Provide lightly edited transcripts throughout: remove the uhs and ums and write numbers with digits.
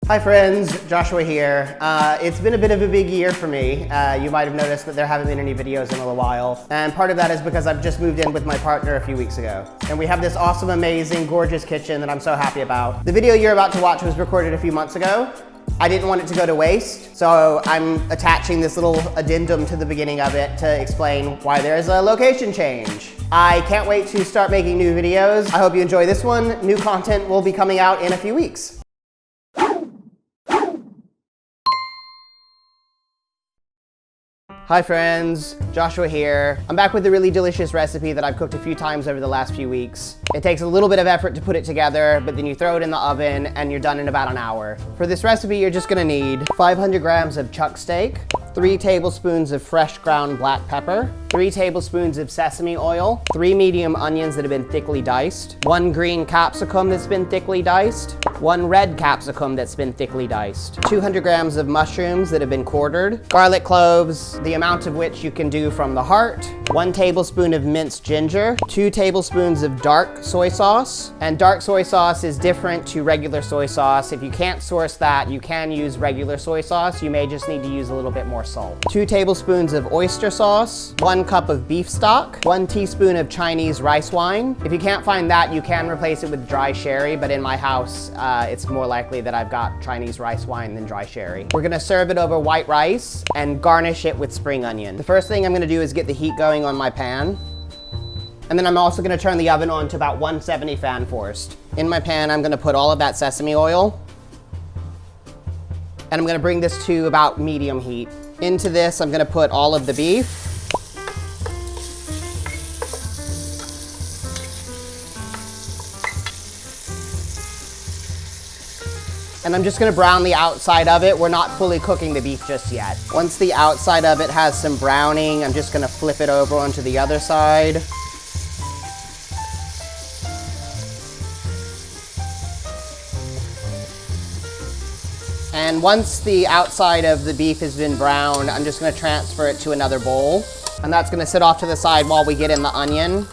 Hi friends, Joshua here. It's been a bit of a big year for me. You might have noticed that there haven't been any videos in a little while. And part of that is because I've just moved in with my partner a few weeks ago. And we have this awesome, amazing, gorgeous kitchen that I'm so happy about. The video you're about to watch was recorded a few months ago. I didn't want it to go to waste, so I'm attaching this little addendum to the beginning of it to explain why there's a location change. I can't wait to start making new videos. I hope you enjoy this one. New content will be coming out in a few weeks. Hi friends, Joshua here. I'm back with a really delicious recipe that I've cooked a few times over the last few weeks. It takes a little bit of effort to put it together, but then you throw it in the oven and you're done in about an hour. For this recipe, you're just gonna need 500 grams of chuck steak, 3 tablespoons of fresh ground black pepper, 3 tablespoons of sesame oil, 3 medium onions that have been thickly diced, 1 green capsicum that's been thickly diced, 1 red capsicum that's been thickly diced, 200 grams of mushrooms that have been quartered, garlic cloves, the amount of which you can do from the heart, 1 tablespoon of minced ginger, 2 tablespoons of dark soy sauce, and dark soy sauce is different to regular soy sauce. If you can't source that, you can use regular soy sauce. You may just need to use a little bit more salt. 2 tablespoons of oyster sauce, 1 cup of beef stock, 1 teaspoon of Chinese rice wine. If you can't find that, you can replace it with dry sherry, but in my house, it's more likely that I've got Chinese rice wine than dry sherry. We're gonna serve it over white rice and garnish it with spring onion. The first thing I'm gonna do is get the heat going on my pan. And then I'm also gonna turn the oven on to about 170 fan forced. In my pan, I'm gonna put all of that sesame oil. And I'm gonna bring this to about medium heat. Into this, I'm gonna put all of the beef. And I'm just gonna brown the outside of it. We're not fully cooking the beef just yet. Once the outside of it has some browning, I'm just gonna flip it over onto the other side. And once the outside of the beef has been browned, I'm just gonna transfer it to another bowl. And that's gonna sit off to the side while we get in the onion.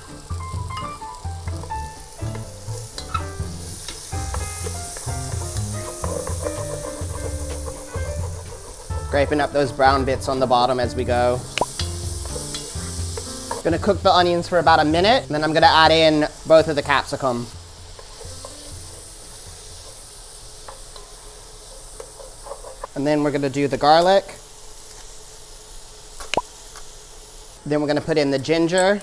Scraping up those brown bits on the bottom as we go. Gonna cook the onions for about a minute, and then I'm gonna add in both of the capsicum. And then we're gonna do the garlic. Then we're gonna put in the ginger.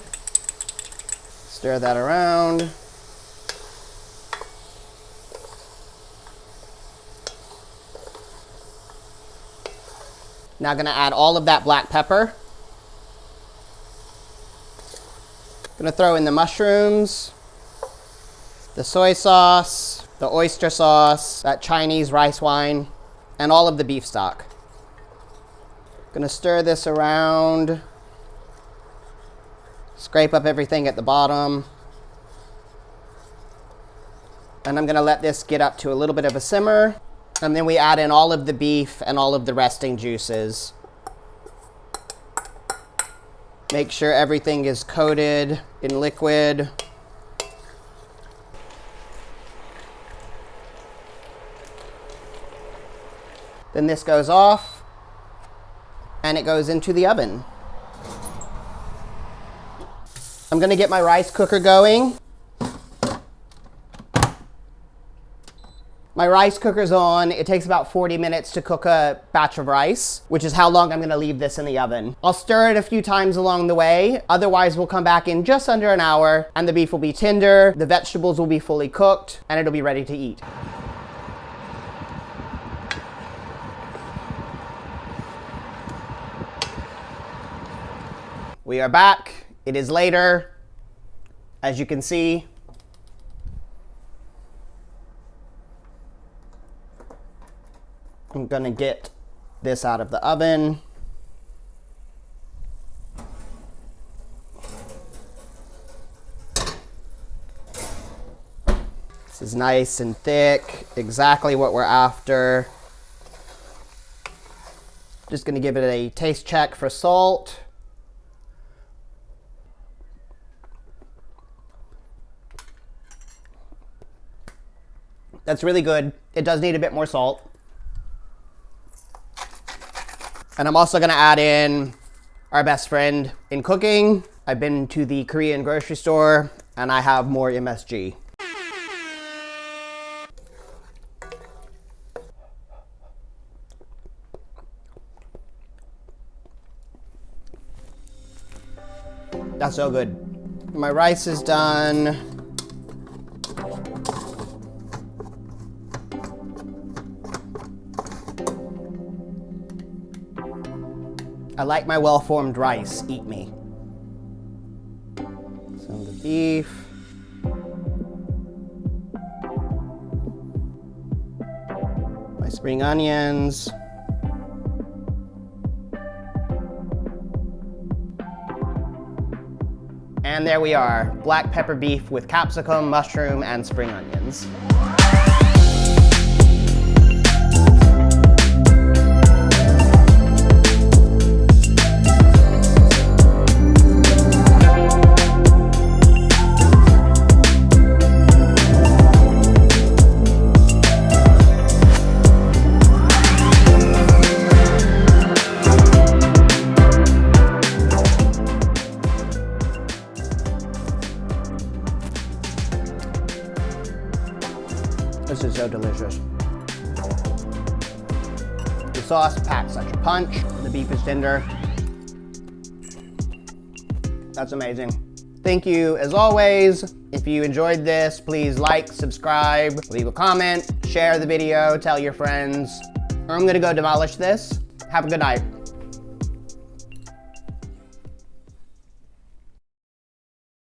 Stir that around. Now gonna add all of that black pepper. Gonna throw in the mushrooms, the soy sauce, the oyster sauce, that Chinese rice wine, and all of the beef stock. Gonna stir this around. Scrape up everything at the bottom. And I'm gonna let this get up to a little bit of a simmer. And then we add in all of the beef and all of the resting juices. Make sure everything is coated in liquid. Then this goes off and it goes into the oven. I'm gonna get my rice cooker going. My rice cooker's on. It takes about 40 minutes to cook a batch of rice, which is how long I'm gonna leave this in the oven. I'll stir it a few times along the way. Otherwise, we'll come back in just under an hour and the beef will be tender, the vegetables will be fully cooked, and it'll be ready to eat. We are back. It is later. As you can see, I'm gonna get this out of the oven. This is nice and thick, exactly what we're after. Just gonna give it a taste check for salt. That's really good. It does need a bit more salt. And I'm also gonna add in our best friend in cooking. I've been to the Korean grocery store and I have more MSG. That's so good. My rice is done. I like my well-formed rice. Eat me. Some of the beef. My spring onions. And there we are, black pepper beef with capsicum, mushroom, and spring onions. This is so delicious. The sauce packs such a punch. The beef is tender. That's amazing. Thank you as always. If you enjoyed this, please like, subscribe, leave a comment, share the video, tell your friends. I'm gonna go demolish this. Have a good night.